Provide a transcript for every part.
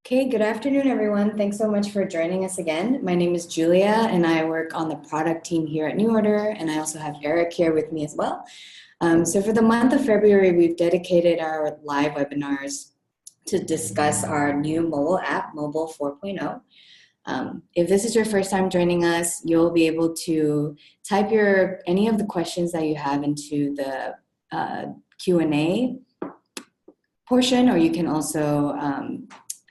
Okay, good afternoon, everyone. Thanks so much for joining us again. My name is Julia, and I work on the product team here at NuORDER, and I also have Eric here with me as well. So for the month of February, we've dedicated our live webinars to discuss our new mobile app, Mobile 4.0. If this is your first time joining us, you'll be able to type any of the questions that you have into the Q&A portion, or you can also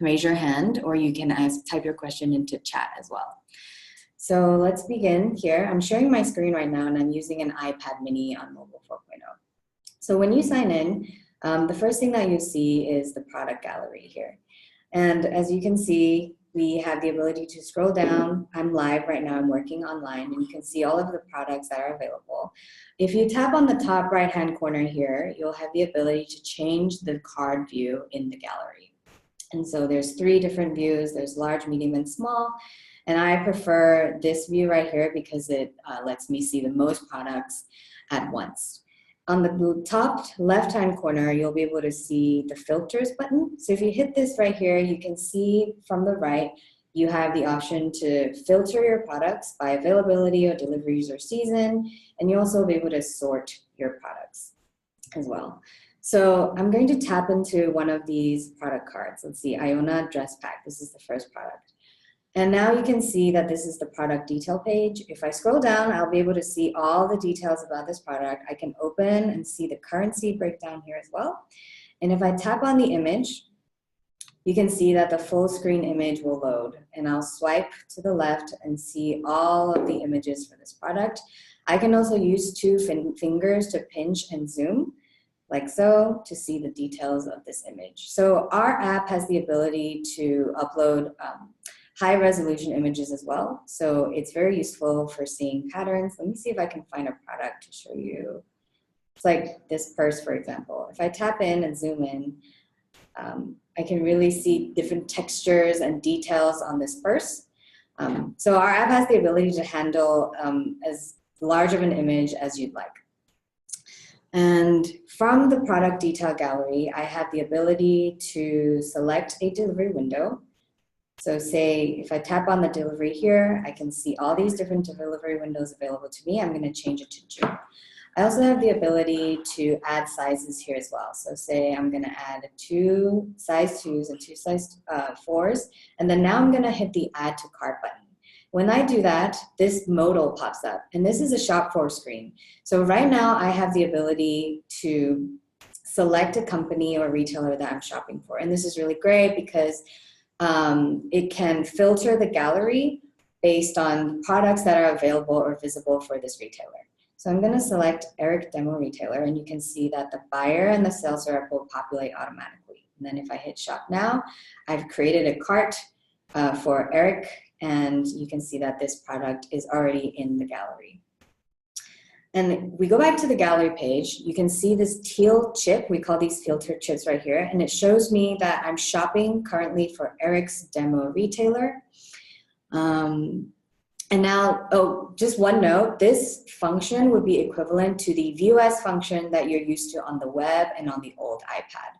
raise your hand, or you can type your question into chat as well. So let's begin here. I'm sharing my screen right now, and I'm using an iPad mini on Mobile 4.0. So when you sign in, the first thing that you see is the product gallery here. And as you can see, we have the ability to scroll down. I'm live right now, I'm working online, and you can see all of the products that are available. If you tap on the top right-hand corner here, you'll have the ability to change the card view in the gallery. And so there's 3 different views. There's large, medium, and small. And I prefer this view right here because it lets me see the most products at once. On the top left-hand corner, you'll be able to see the filters button. So if you hit this right here, you can see from the right, you have the option to filter your products by availability or deliveries or season. And you also will be able to sort your products as well. So I'm going to tap into one of these product cards. Let's see, Iona Dress Pack. This is the first product. And now you can see that this is the product detail page. If I scroll down, I'll be able to see all the details about this product. I can open and see the currency breakdown here as well. And if I tap on the image, you can see that the full screen image will load. And I'll swipe to the left and see all of the images for this product. I can also use 2 fingers to pinch and zoom, like so, to see the details of this image. So our app has the ability to upload high resolution images as well. So it's very useful for seeing patterns. Let me see if I can find a product to show you. It's like this purse, for example. If I tap in and zoom in, I can really see different textures and details on this purse. So our app has the ability to handle as large of an image as you'd like. And from the product detail gallery, I have the ability to select a delivery window. So say if I tap on the delivery here, I can see all these different delivery windows available to me. I'm going to change it to June. I also have the ability to add sizes here as well. So say I'm going to add 2 size 2s and 2 size 4s. And then now I'm going to hit the add to cart button. When I do that, this modal pops up, and this is a shop for screen. So right now I have the ability to select a company or retailer that I'm shopping for. And this is really great because it can filter the gallery based on products that are available or visible for this retailer. So I'm going to select Eric Demo Retailer, and you can see that the buyer and the sales rep will populate automatically. And then if I hit shop now, I've created a cart for Eric, and you can see that this product is already in the gallery. And we go back to the gallery page, you can see this teal chip, we call these filter chips right here, and it shows me that I'm shopping currently for Eric's Demo Retailer. And now, oh, just one note, this function would be equivalent to the View As function that you're used to on the web and on the old iPad.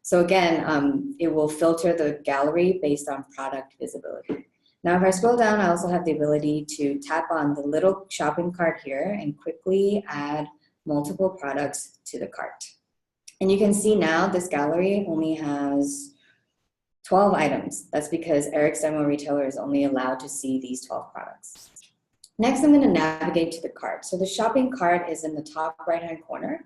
So again, it will filter the gallery based on product visibility. Now, if I scroll down, I also have the ability to tap on the little shopping cart here and quickly add multiple products to the cart. And you can see now this gallery only has 12 items. That's because Eric's Demo Retailer is only allowed to see these 12 products. Next, I'm going to navigate to the cart. So the shopping cart is in the top right-hand corner.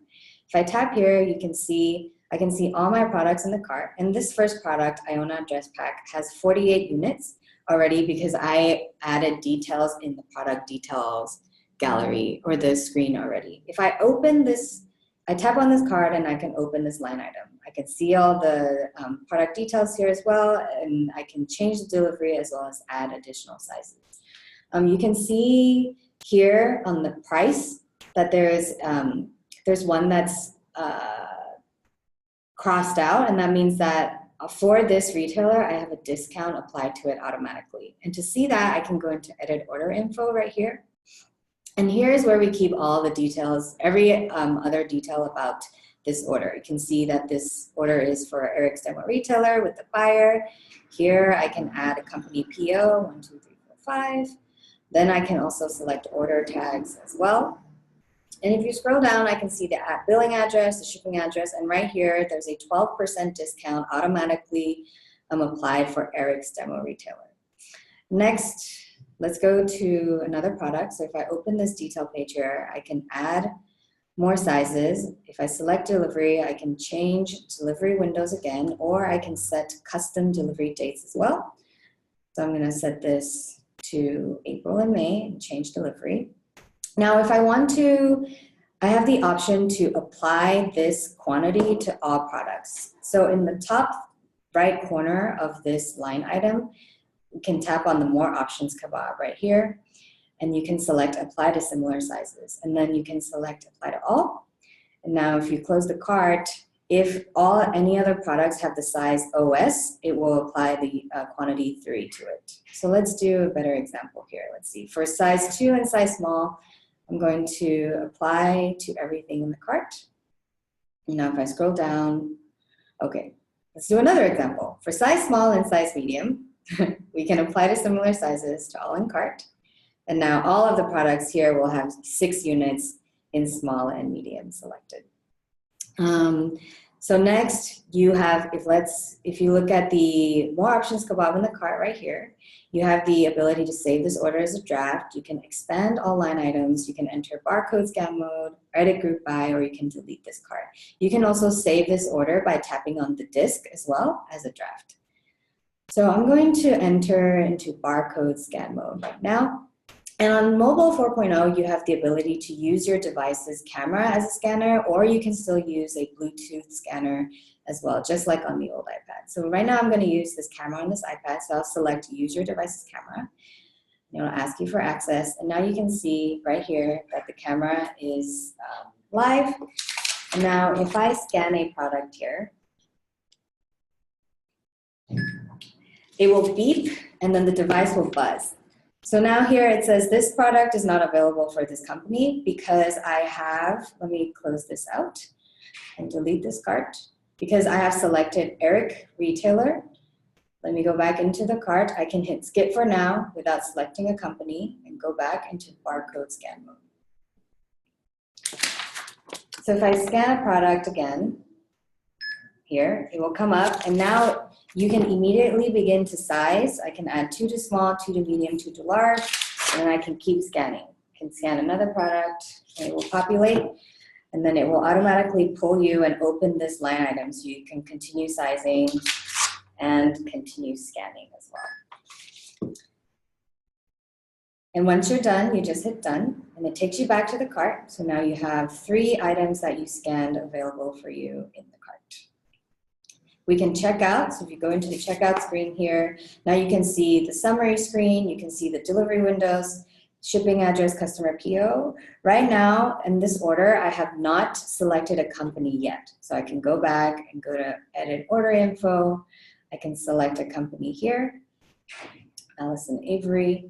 If I tap here, you can see I can see all my products in the cart. And this first product, Iona Dress Pack, has 48 units already because I added details in the product details gallery or the screen already. If I open this, I tap on this card and I can open this line item. I can see all the product details here as well, and I can change the delivery as well as add additional sizes. You can see here on the price that there's one that's crossed out, and that means that for this retailer, I have a discount applied to it automatically. And to see that, I can go into Edit Order Info right here. And here's where we keep all the details, every other detail about this order. You can see that this order is for Eric's Demo Retailer with the buyer. Here I can add a company PO, 1, 2, 3, 4, 5. Then I can also select order tags as well. And if you scroll down, I can see the billing address, the shipping address, and right here, there's a 12% discount automatically applied for Eric's Demo Retailer. Next, let's go to another product. So if I open this detail page here, I can add more sizes. If I select delivery, I can change delivery windows again, or I can set custom delivery dates as well. So I'm going to set this to April and May and change delivery. Now, if I want to, I have the option to apply this quantity to all products. So in the top right corner of this line item, you can tap on the More Options kebab right here, and you can select Apply to Similar Sizes. And then you can select Apply to All. And now if you close the cart, if any other products have the size OS, it will apply the quantity 3 to it. So let's do a better example here. Let's see. For size 2 and size small, I'm going to apply to everything in the cart. And now if I scroll down, okay, let's do another example. For size small and size medium, we can apply to similar sizes to all in cart. And now all of the products here will have 6 units in small and medium selected. So next you have, if you look at the More Options kebab in the cart right here, you have the ability to save this order as a draft. You can expand all line items. You can enter barcode scan mode, edit group by, or you can delete this cart. You can also save this order by tapping on the disk as well as a draft. So I'm going to enter into barcode scan mode right now. And on mobile 4.0, you have the ability to use your device's camera as a scanner, or you can still use a Bluetooth scanner as well, just like on the old iPad. So right now I'm going to use this camera on this iPad, so I'll select Use Your Device's Camera. It'll ask you for access, and now you can see right here that the camera is live. And now if I scan a product here, it will beep, and then the device will buzz. So now here it says this product is not available for this company because I have, let me close this out and delete this cart, because I have selected Eric Retailer. Let me go back into the cart. I can hit skip for now without selecting a company and go back into barcode scan mode. So if I scan a product again, here, it will come up, and now you can immediately begin to size. I can add 2 to small, 2 to medium, 2 to large, and I can keep scanning. I can scan another product, and it will populate, and then it will automatically pull you and open this line item so you can continue sizing and continue scanning as well. And once you're done, you just hit done, and it takes you back to the cart. So now you have 3 items that you scanned available for you in the cart. We can check out. So if you go into the checkout screen here, now you can see the summary screen, you can see the delivery windows, shipping address, customer PO. Right now in this order, I have not selected a company yet. So I can go back and go to edit order info. I can select a company here, Allison Avery,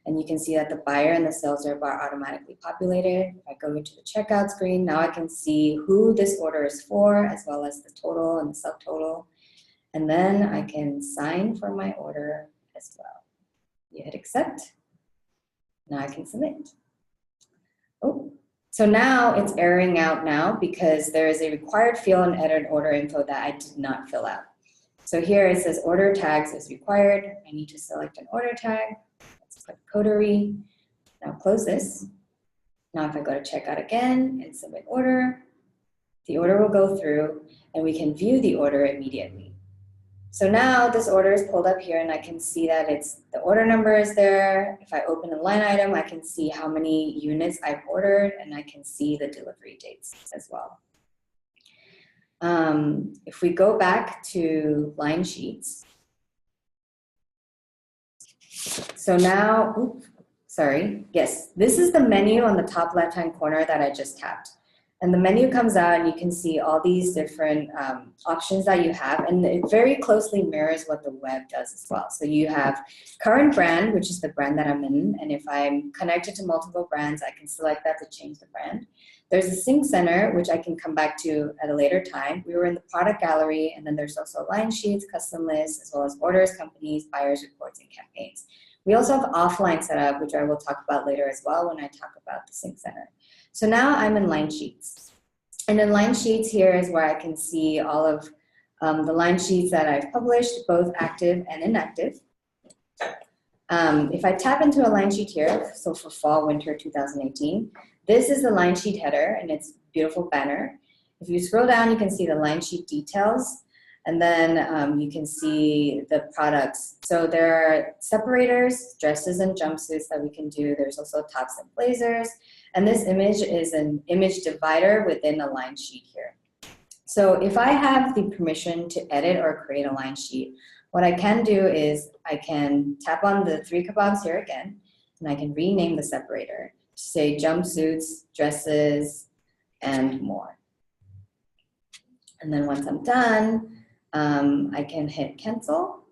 and you can see that the buyer and the sales rep are automatically populated. If I go into the checkout screen, now I can see who this order is for, as well as the total and the subtotal. And then I can sign for my order as well. You hit accept. Now I can submit. Oh, so now it's erroring out now because there is a required field and edit order info that I did not fill out. So here it says order tags is required. I need to select an order tag. Let's put coterie. Now close this. Now if I go to checkout again and submit order, the order will go through and we can view the order immediately. So now this order is pulled up here and I can see that the order number is there. If I open a line item, I can see how many units I've ordered and I can see the delivery dates as well. If we go back to line sheets, so now, oops, sorry, yes, this is the menu on the top left-hand corner that I just tapped. And the menu comes out and you can see all these different options that you have, and it very closely mirrors what the web does as well. So you have current brand, which is the brand that I'm in, and if I'm connected to multiple brands, I can select that to change the brand. There's a Thinkcentre, which I can come back to at a later time. We were in the product gallery, and then there's also line sheets, custom lists, as well as orders, companies, buyers, reports, and campaigns. We also have offline setup, which I will talk about later as well when I talk about the Thinkcentre. So now I'm in line sheets. And in line sheets here is where I can see all of the line sheets that I've published, both active and inactive. If I tap into a line sheet here, so for fall, winter 2018, this is the line sheet header and it's a beautiful banner. If you scroll down, you can see the line sheet details, and then you can see the products. So there are separators, dresses and jumpsuits that we can do. There's also tops and blazers. And this image is an image divider within a line sheet here. So if I have the permission to edit or create a line sheet, what I can do is I can tap on the three kebabs here again, and I can rename the separator to say jumpsuits, dresses, and more. And then once I'm done, I can hit cancel.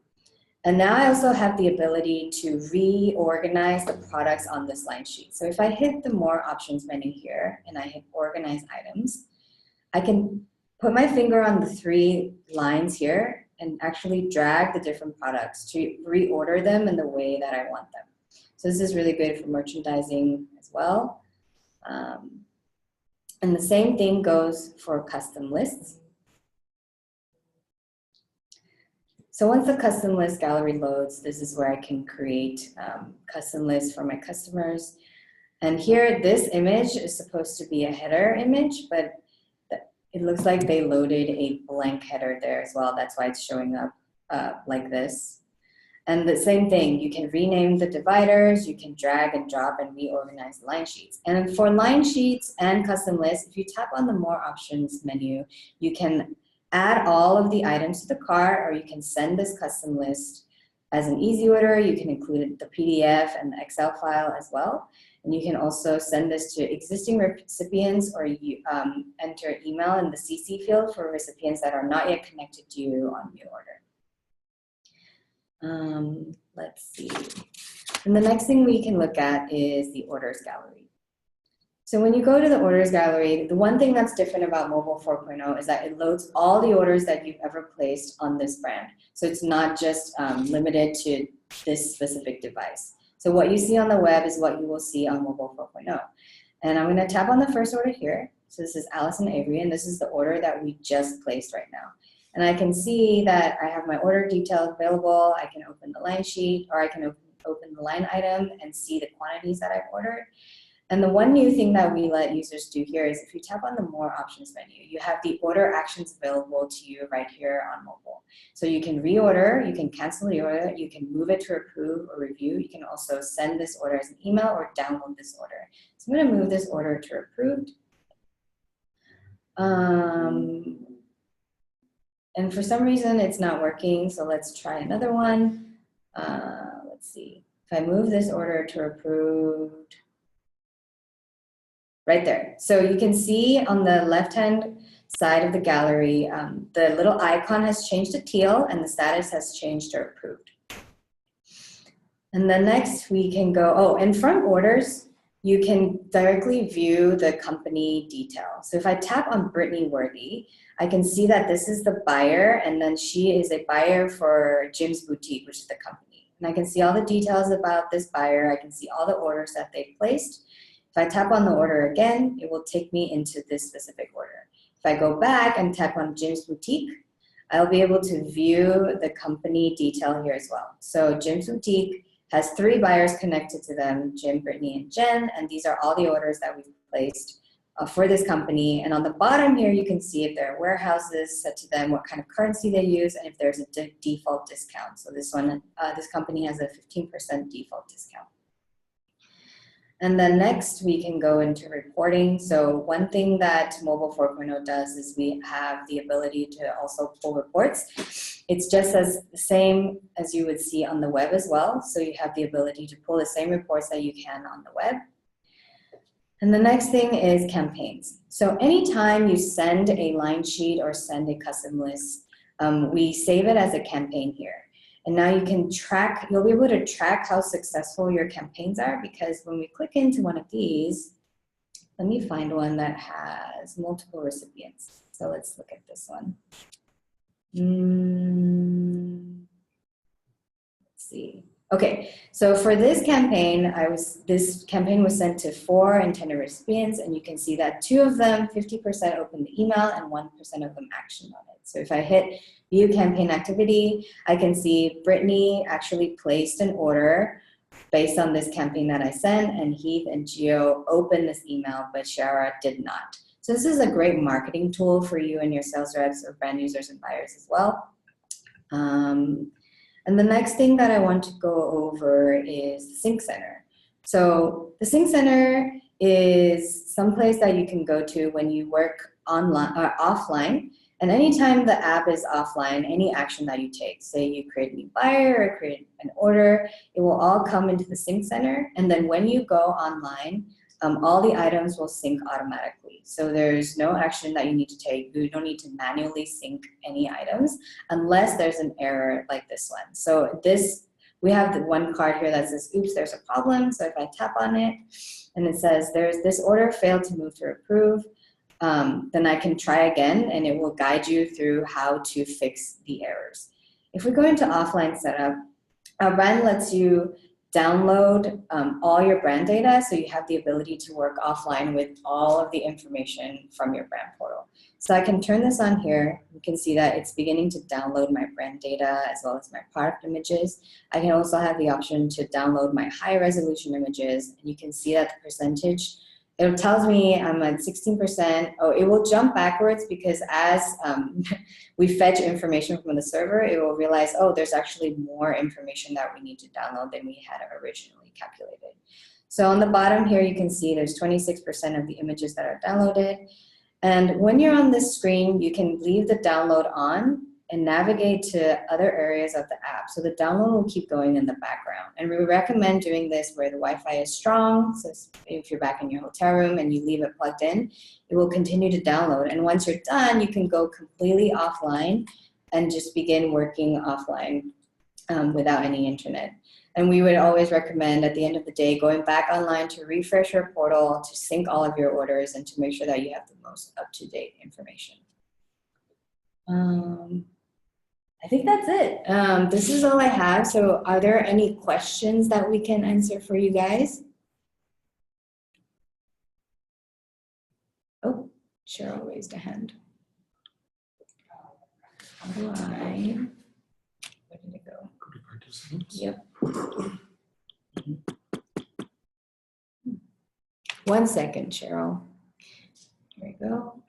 And now I also have the ability to reorganize the products on this line sheet. So if I hit the more options menu here and I hit organize items, I can put my finger on the three lines here and actually drag the different products to reorder them in the way that I want them. So this is really good for merchandising as well. And the same thing goes for custom lists. So once the custom list gallery loads, this is where I can create custom lists for my customers. And here, this image is supposed to be a header image, but it looks like they loaded a blank header there as well. That's why it's showing up like this. And the same thing, you can rename the dividers, you can drag and drop and reorganize the line sheets. And for line sheets and custom lists, if you tap on the more options menu, you can add all of the items to the cart, or you can send this custom list as an easy order. You can include the PDF and the Excel file as well. And you can also send this to existing recipients, or you enter email in the CC field for recipients that are not yet connected to you on NuORDER. Let's see. And the next thing we can look at is the orders gallery. So when you go to the orders gallery, the one thing that's different about Mobile 4.0 is that it loads all the orders that you've ever placed on this brand. So it's not just limited to this specific device. So what you see on the web is what you will see on Mobile 4.0. And I'm going to tap on the first order here. So this is Allison Avery, and this is the order that we just placed right now. And I can see that I have my order details available. I can open the line sheet, or I can open the line item and see the quantities that I've ordered. And the one new thing that we let users do here is if you tap on the more options menu, you have the order actions available to you right here on mobile. So you can reorder, you can cancel the order, you can move it to approve or review. You can also send this order as an email or download this order. So I'm going to move this order to approved. And for some reason it's not working, so let's try another one. Let's see. If I move this order to approved, right there. So you can see on the left-hand side of the gallery, the little icon has changed to teal and the status has changed to approved. And then next we can go, oh, and from orders, you can directly view the company detail. So if I tap on Brittany Worthy, I can see that this is the buyer, and then she is a buyer for Jim's Boutique, which is the company. And I can see all the details about this buyer. I can see all the orders that they placed. If I tap on the order again, it will take me into this specific order. If I go back and tap on Jim's Boutique, I'll be able to view the company detail here as well. So Jim's Boutique has 3 buyers connected to them, Jim, Brittany, and Jen, and these are all the orders that we've placed for this company. And on the bottom here, you can see if there are warehouses set to them, what kind of currency they use, and if there's a default discount. So this one, this company has a 15% default discount. And then next we can go into reporting. So one thing that Mobile 4.0 does is we have the ability to also pull reports. It's just as the same as you would see on the web as well. So you have the ability to pull the same reports that you can on the web. And the next thing is campaigns. So anytime you send a line sheet or send a custom list, we save it as a campaign here. And now you can track, you'll be able to track how successful your campaigns are, because when we click into one of these, let me find one that has multiple recipients. So let's look at this one. Let's see. Okay, so for this campaign, this campaign was sent to 4 intended recipients, and you can see that 2 of them, 50% opened the email and 1% of them actioned on it. So if I hit view campaign activity, I can see Brittany actually placed an order based on this campaign that I sent, and Heath and Gio opened this email, but Shara did not. So this is a great marketing tool for you and your sales reps or brand users and buyers as well. And the next thing that I want to go over is the Thinkcentre. So the Thinkcentre is someplace that you can go to when you work online or offline. And anytime the app is offline, any action that you take, say you create a new buyer or create an order, it will all come into the Thinkcentre. And then when you go online, all the items will sync automatically. So there's no action that you need to take. You don't need to manually sync any items unless there's an error like this one. So we have the one card here that says, oops, there's a problem. So if I tap on it and it says, there's this order failed to move to approve, then I can try again, and it will guide you through how to fix the errors. If we go into offline setup, our brand lets you download all your brand data, so you have the ability to work offline with all of the information from your brand portal. So I can turn this on here. You can see that it's beginning to download my brand data as well as my product images. I can also have the option to download my high resolution images, and you can see that the percentage, it tells me I'm at 16%. Oh, it will jump backwards because as we fetch information from the server, it will realize, oh, there's actually more information that we need to download than we had originally calculated. So on the bottom here, you can see there's 26% of the images that are downloaded. And when you're on this screen, you can leave the download on and navigate to other areas of the app. So the download will keep going in the background. And we recommend doing this where the Wi-Fi is strong. So if you're back in your hotel room and you leave it plugged in, it will continue to download. And once you're done, you can go completely offline and just begin working offline without any internet. And we would always recommend at the end of the day, going back online to refresh your portal, to sync all of your orders, and to make sure that you have the most up-to-date information. I think that's it. This is all I have. So are there any questions that we can answer for you guys? Oh, Cheryl raised a hand. How do I, where did it go? Go to participants. Yep. 1 second, Cheryl. Here we go.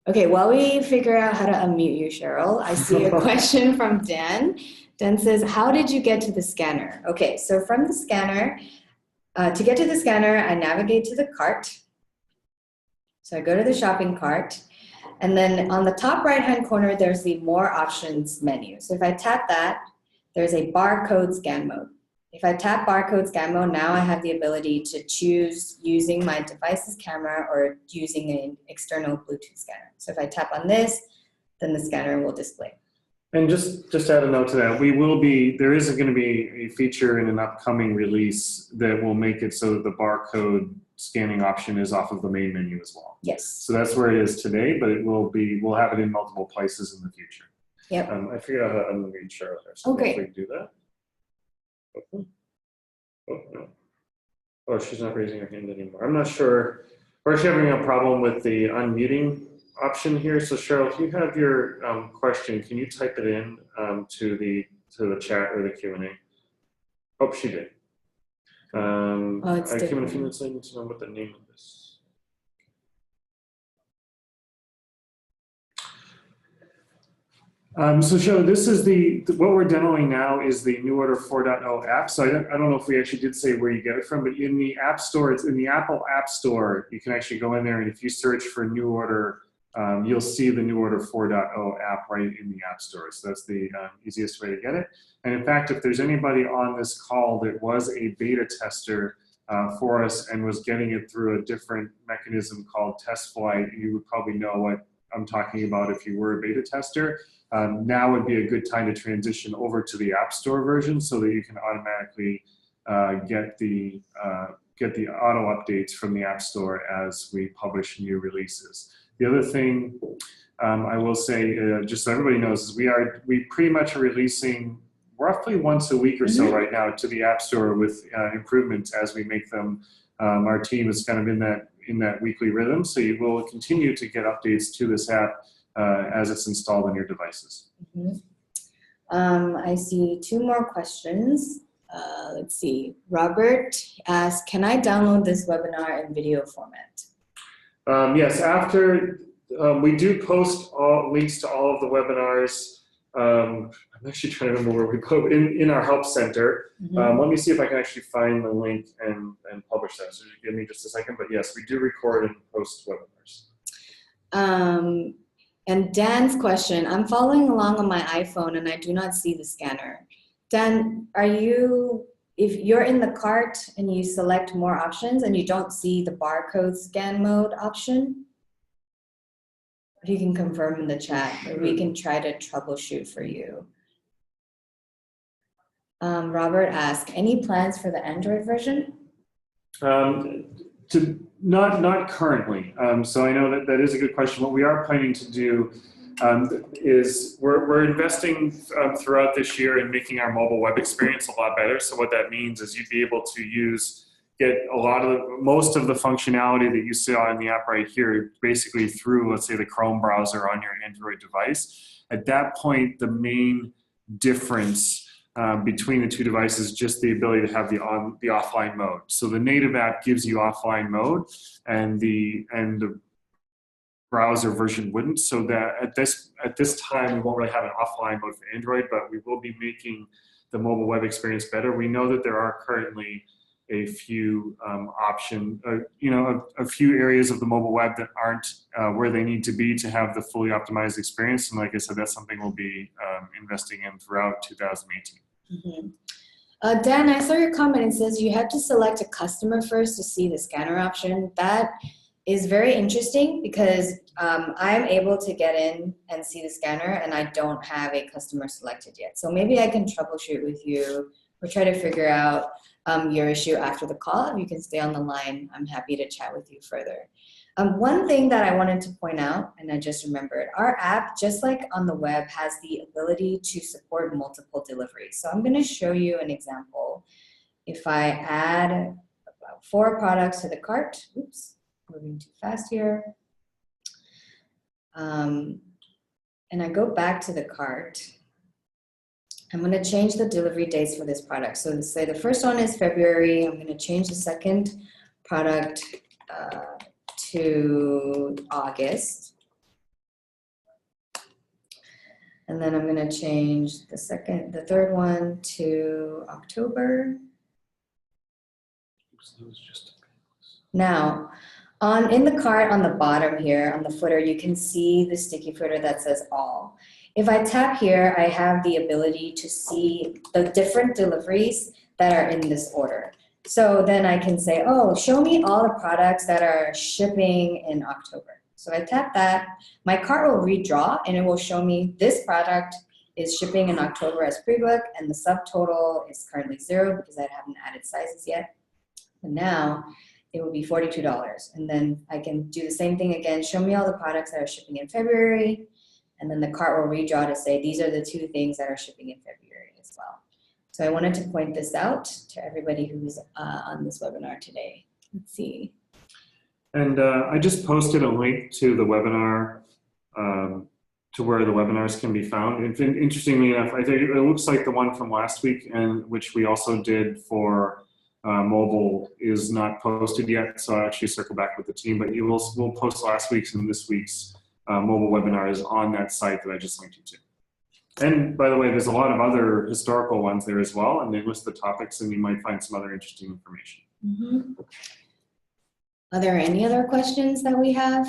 Okay, while we figure out how to unmute you, Cheryl, I see a question from Dan. Dan says, how did you get to the scanner? Okay, so from the scanner, to get to the scanner, I navigate to the cart. So I go to the shopping cart, and then on the top right-hand corner, there's the More Options menu. So if I tap that, there's a barcode scan mode. If I tap barcode scan mode, now I have the ability to choose using my device's camera or using an external Bluetooth scanner. So if I tap on this, then the scanner will display. And just add a note to that, there is going to be a feature in an upcoming release that will make it so that the barcode scanning option is off of the main menu as well. Yes. So that's where it is today, but we'll have it in multiple places in the future. Yep. I figured out how to unmute Cheryl there, so okay. if we can do that. Okay. Oh, no. Oh, she's not raising her hand anymore. I'm not sure. We're actually having a problem with the unmuting option here. So Cheryl, if you have your question, can you type it in to the chat or the Q&A? Oh, she did. I came in a few minutes late. I need to know what the name of this. So Cheryl, this is what we're demoing now is the NuORDER 4.0 app. So I don't know if we actually did say where you get it from, but in the App Store, it's in the Apple App Store. You can actually go in there, and if you search for NuORDER you'll see the NuORDER 4.0 app right in the App Store. So that's the easiest way to get it. And in fact, if there's anybody on this call that was a beta tester for us and was getting it through a different mechanism called test flight, you would probably know what I'm talking about if you were a beta tester. Now would be a good time to transition over to the App Store version so that you can automatically get the auto updates from the App Store as we publish new releases. The other thing I will say, just so everybody knows, is we pretty much are releasing roughly once a week or so right now to the App Store with improvements as we make them. Our team is kind of in that weekly rhythm, so you will continue to get updates to this app as it's installed on your devices. I see two more questions. Let's see. Robert asks, can I download this webinar in video format? Yes, after we do post links to all of the webinars. I'm actually trying to remember where we put in our help center. Let me see if I can actually find the link and publish that. So give me just a second. But yes, we do record and post webinars. And Dan's question, I'm following along on my iPhone and I do not see the scanner. Dan, if you're in the cart and you select more options and you don't see the barcode scan mode option, if you can confirm in the chat, or we can try to troubleshoot for you. Robert asked, any plans for the Android version? Not currently. So I know that is a good question. What we are planning to do is we're investing throughout this year in making our mobile web experience a lot better. So what that means is you'd be able to get most of the functionality that you saw in the app right here, basically through, let's say, the Chrome browser on your Android device. At that point, the main difference between the two devices is just the ability to have the offline mode. So the native app gives you offline mode, and the browser version wouldn't. So that at this time, we won't really have an offline mode for Android, but we will be making the mobile web experience better. We know that there are currently a few a few areas of the mobile web that aren't where they need to be to have the fully optimized experience. And like I said, that's something we'll be investing in throughout 2018. Dan, I saw your comment. It says you have to select a customer first to see the scanner option. That is very interesting because I'm able to get in and see the scanner and I don't have a customer selected yet. So maybe I can troubleshoot with you or try to figure out your issue after the call. If you can stay on the line, I'm happy to chat with you further. One thing that I wanted to point out, and I just remembered, our app, just like on the web, has the ability to support multiple deliveries. So I'm going to show you an example. If I add about 4 products to the cart, oops, moving too fast here, and I go back to the cart, I'm going to change the delivery dates for this product. So let's say the first one is February. I'm going to change the second product to August. And then I'm going to change the third one to October. Now, in the cart on the bottom here, on the footer, you can see the sticky footer that says all. If I tap here, I have the ability to see the different deliveries that are in this order. So then I can say, oh, show me all the products that are shipping in October. So I tap that, my cart will redraw and it will show me this product is shipping in October as pre-book and the subtotal is currently 0 because I haven't added sizes yet. And now it will be $42. And then I can do the same thing again, show me all the products that are shipping in February. And then the cart will redraw to say, these are the 2 things that are shipping in February as well. So I wanted to point this out to everybody who's on this webinar today. Let's see. And I just posted a link to the webinar, to where the webinars can be found. And interestingly enough, I think it looks like the one from last week, and which we also did for mobile, is not posted yet. So I'll actually circle back with the team, but we'll post last week's and this week's mobile webinars on that site that I just linked you to. And by the way, there's a lot of other historical ones there as well, and they list the topics, and you might find some other interesting information. Are there any other questions that we have?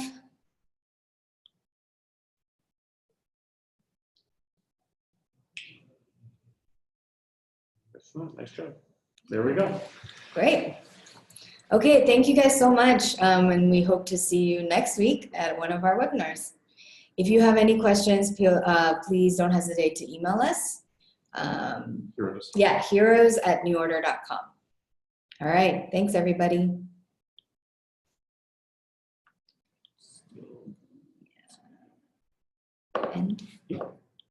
Oh, nice job. There we go. Great. Okay, thank you guys so much. And we hope to see you next week at one of our webinars. If you have any questions, please don't hesitate to email us. Heroes. Yeah, heroes@nuorder.com. All right, thanks everybody. And